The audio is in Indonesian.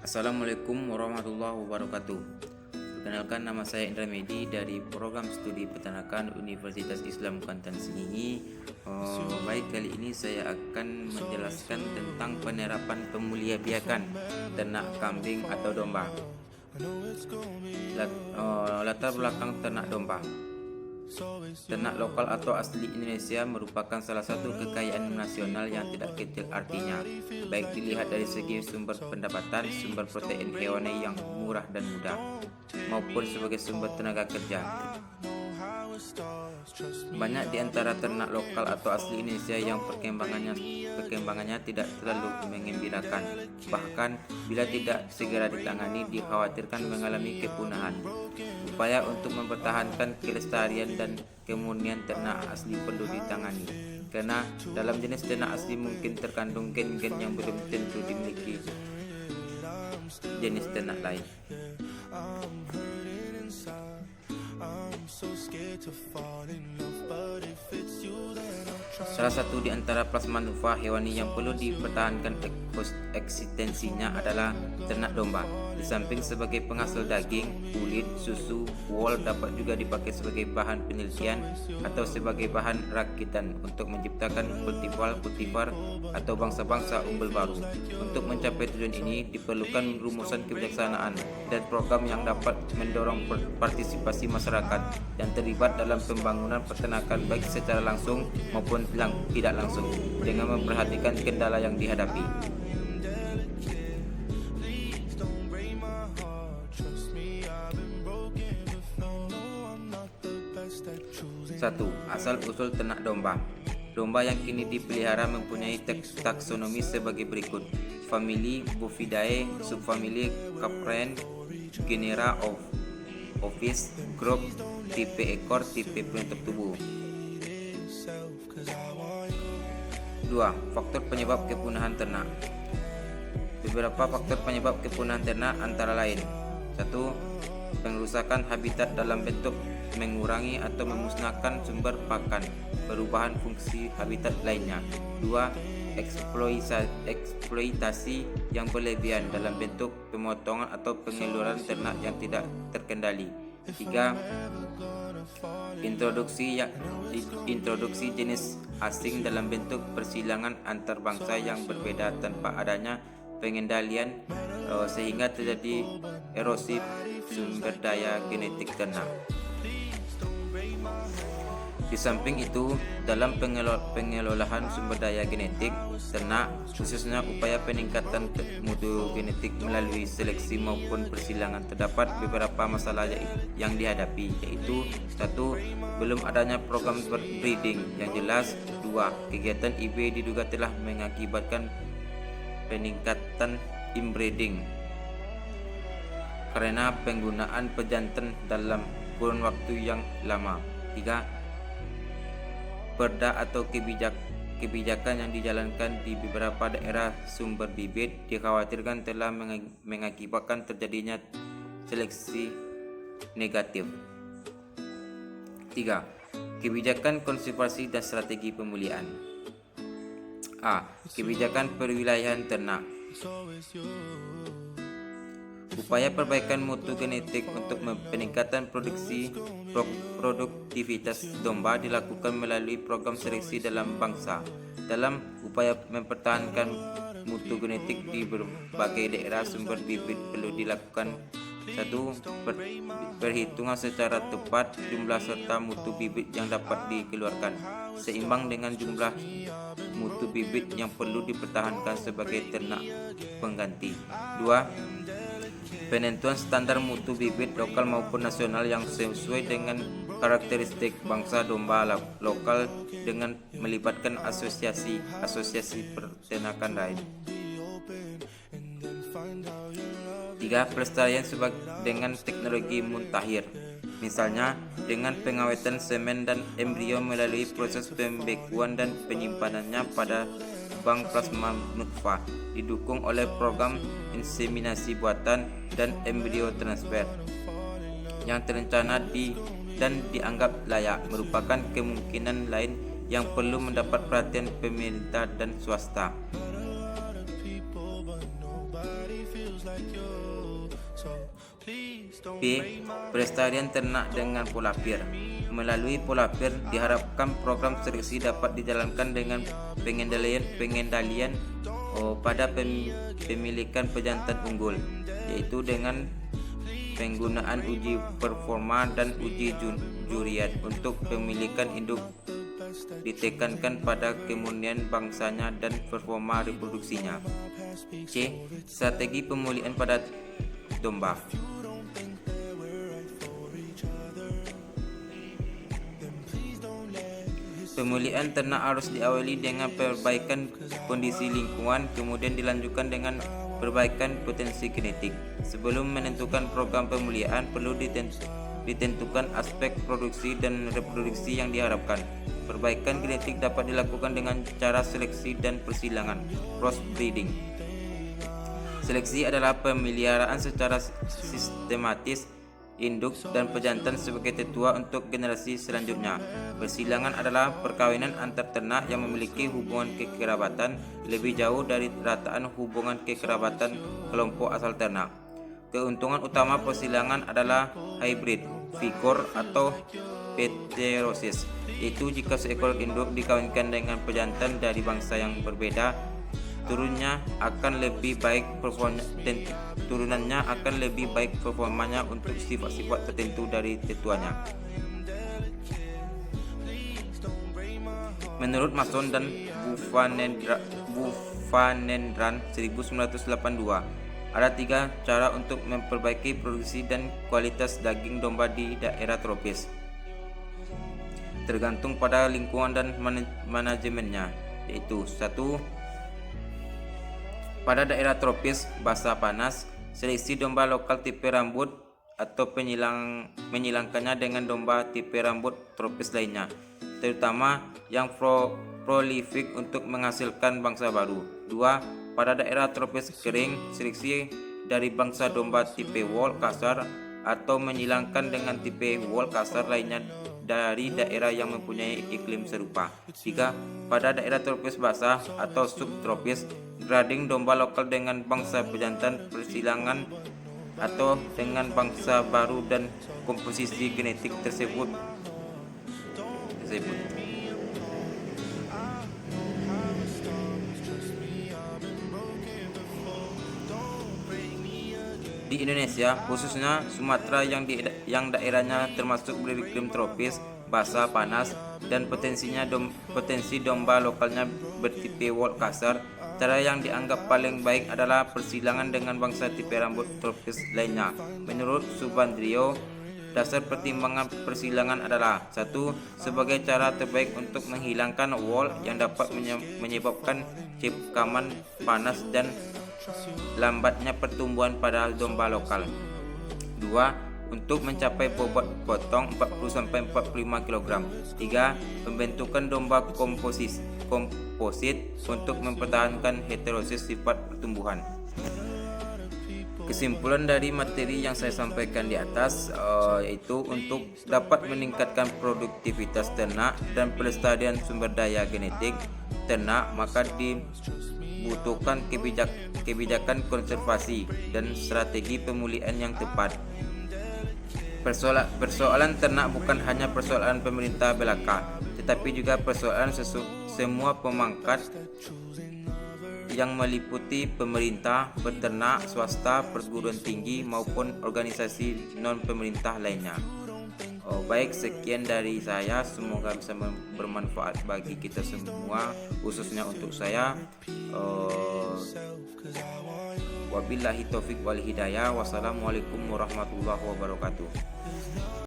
Assalamualaikum warahmatullahi wabarakatuh. Perkenalkan, nama saya Indra Medi dari program studi peternakan Universitas Islam Kuantan Sengingi. Baik, kali ini saya akan menjelaskan tentang penerapan pemuliabiakan ternak kambing atau domba. Latar belakang ternak domba. Ternak lokal atau asli Indonesia merupakan salah satu kekayaan nasional yang tidak kecil artinya, baik dilihat dari segi sumber pendapatan, sumber protein hewani yang murah dan mudah, maupun sebagai sumber tenaga kerja. Banyak di antara ternak lokal atau asli Indonesia yang perkembangannya tidak terlalu menggembirakan. Bahkan bila tidak segera ditangani, dikhawatirkan mengalami kepunahan. Upaya untuk mempertahankan kelestarian dan kemunian ternak asli perlu ditangani, karena dalam jenis ternak asli mungkin terkandung gen-gen yang belum tentu dimiliki jenis ternak lain. Salah satu di antara plasma nuva hewani yang perlu dipertahankan eksistensinya adalah ternak domba. Di samping sebagai penghasil daging, kulit, susu, wool dapat juga dipakai sebagai bahan penelitian atau sebagai bahan rakitan untuk menciptakan kultivar atau bangsa-bangsa unggul baru. Untuk mencapai tujuan ini diperlukan rumusan kebijaksanaan dan program yang dapat mendorong partisipasi masyarakat yang terlibat dalam pembangunan peternakan baik secara langsung maupun tidak langsung, dengan memperhatikan kendala yang dihadapi. 1. Asal-usul ternak domba. Domba yang kini dipelihara mempunyai taksonomi sebagai berikut: famili Bovidae, subfamili Caprine, genera Ovis, group, tipe ekor, tipe penutup tubuh. 2. Faktor penyebab kepunahan ternak. Beberapa faktor penyebab kepunahan ternak antara lain: 1. Pengerusakan habitat dalam bentuk mengurangi atau memusnahkan sumber pakan, perubahan fungsi habitat lainnya. 2. Eksploitasi yang berlebihan dalam bentuk pemotongan atau pengeluaran ternak yang tidak terkendali. 3. Introduksi jenis asing dalam bentuk persilangan antar bangsa yang berbeda tanpa adanya pengendalian, sehingga terjadi erosi sumber daya genetik ternak. Di samping itu, dalam pengelolaan sumber daya genetik ternak, khususnya upaya peningkatan mutu genetik melalui seleksi maupun persilangan, terdapat beberapa masalah yang dihadapi, yaitu: 1. Belum adanya program breeding yang jelas. 2. Kegiatan IB diduga telah mengakibatkan peningkatan inbreeding karena penggunaan pejantan dalam kurun waktu yang lama. 3. Perda atau kebijakan yang dijalankan di beberapa daerah sumber bibit dikhawatirkan telah mengakibatkan terjadinya seleksi negatif. 3. Kebijakan konservasi dan strategi pemulihan. A. Kebijakan perwilayahan ternak. Upaya perbaikan mutu genetik untuk peningkatan produktivitas domba dilakukan melalui program seleksi dalam bangsa. Dalam upaya mempertahankan mutu genetik di berbagai daerah sumber bibit perlu dilakukan: 1. Perhitungan secara tepat jumlah serta mutu bibit yang dapat dikeluarkan, seimbang dengan jumlah mutu bibit yang perlu dipertahankan sebagai ternak pengganti. 2. Penentuan standar mutu bibit lokal maupun nasional yang sesuai dengan karakteristik bangsa domba lokal dengan melibatkan asosiasi peternakan lain. 3. Pelestarian dengan teknologi muntakhir, misalnya dengan pengawetan semen dan embrio melalui proses pembekuan dan penyimpanannya pada bank plasma nutfah, didukung oleh program inseminasi buatan dan embrio transfer yang terencana dan dianggap layak, merupakan kemungkinan lain yang perlu mendapat perhatian pemerintah dan swasta. B. Pelestarian ternak dengan pola pikir. Melalui pola pikir diharapkan program seleksi dapat dijalankan dengan pengendalian pada pemilikan pejantan unggul, yaitu dengan penggunaan uji performa dan uji juriat. Untuk pemilikan induk ditekankan pada kemurnian bangsanya dan performa reproduksinya. C. Strategi pemulihan pada domba. Pemulihan ternak harus diawali dengan perbaikan kondisi lingkungan, kemudian dilanjutkan dengan perbaikan potensi genetik. Sebelum menentukan program pemulihan, perlu ditentukan aspek produksi dan reproduksi yang diharapkan. Perbaikan genetik dapat dilakukan dengan cara seleksi dan persilangan, crossbreeding. Seleksi adalah pemeliharaan secara sistematis induk dan pejantan sebagai tetua untuk generasi selanjutnya. Persilangan adalah perkawinan antar ternak yang memiliki hubungan kekerabatan lebih jauh dari rataan hubungan kekerabatan kelompok asal ternak. Keuntungan utama persilangan adalah hybrid, vigor atau heterosis, yaitu jika seekor induk dikawinkan dengan pejantan dari bangsa yang berbeda, turunannya akan lebih baik performanya untuk sifat-sifat tertentu dari tetuanya. Menurut Mason dan Bufanendran 1982, ada 3 cara untuk memperbaiki produksi dan kualitas daging domba di daerah tropis, tergantung pada lingkungan dan manajemennya, yaitu 1. Pada daerah tropis basah panas, seleksi domba lokal tipe rambut atau menyilangkannya dengan domba tipe rambut tropis lainnya, terutama yang prolific untuk menghasilkan bangsa baru. 2. Pada daerah tropis kering, seleksi dari bangsa domba tipe wool kasar atau menyilangkan dengan tipe wool kasar lainnya dari daerah yang mempunyai iklim serupa. 3. Pada daerah tropis basah atau subtropis, grading domba lokal dengan bangsa pejantan, persilangan atau dengan bangsa baru dan komposisi genetik tersebut. Di Indonesia, khususnya Sumatera yang daerahnya termasuk beriklim tropis, basah, panas, dan potensi domba lokalnya bertipe wool kasar, cara yang dianggap paling baik adalah persilangan dengan bangsa tipe rambut tropis lainnya. Menurut Subandrio, dasar pertimbangan persilangan adalah 1. Sebagai cara terbaik untuk menghilangkan wool yang dapat menyebabkan cekaman panas dan lambatnya pertumbuhan pada domba lokal. 2. Untuk mencapai bobot potong 40-45 kg. 3. Pembentukan domba komposit untuk mempertahankan heterosis sifat pertumbuhan. Kesimpulan dari materi yang saya sampaikan di atas yaitu untuk dapat meningkatkan produktivitas ternak dan pelestarian sumber daya genetik ternak, maka dibutuhkan kebijakan konservasi dan strategi pemulihan yang tepat. Persoalan ternak bukan hanya persoalan pemerintah belaka, tetapi juga persoalan semua pemangkat yang meliputi pemerintah, peternak, swasta, perguruan tinggi maupun organisasi non-pemerintah lainnya. Baik, sekian dari saya, semoga bisa bermanfaat bagi kita semua, khususnya untuk saya. Wabillahi taufik wal hidayah. Wassalamualaikum warahmatullahi wabarakatuh.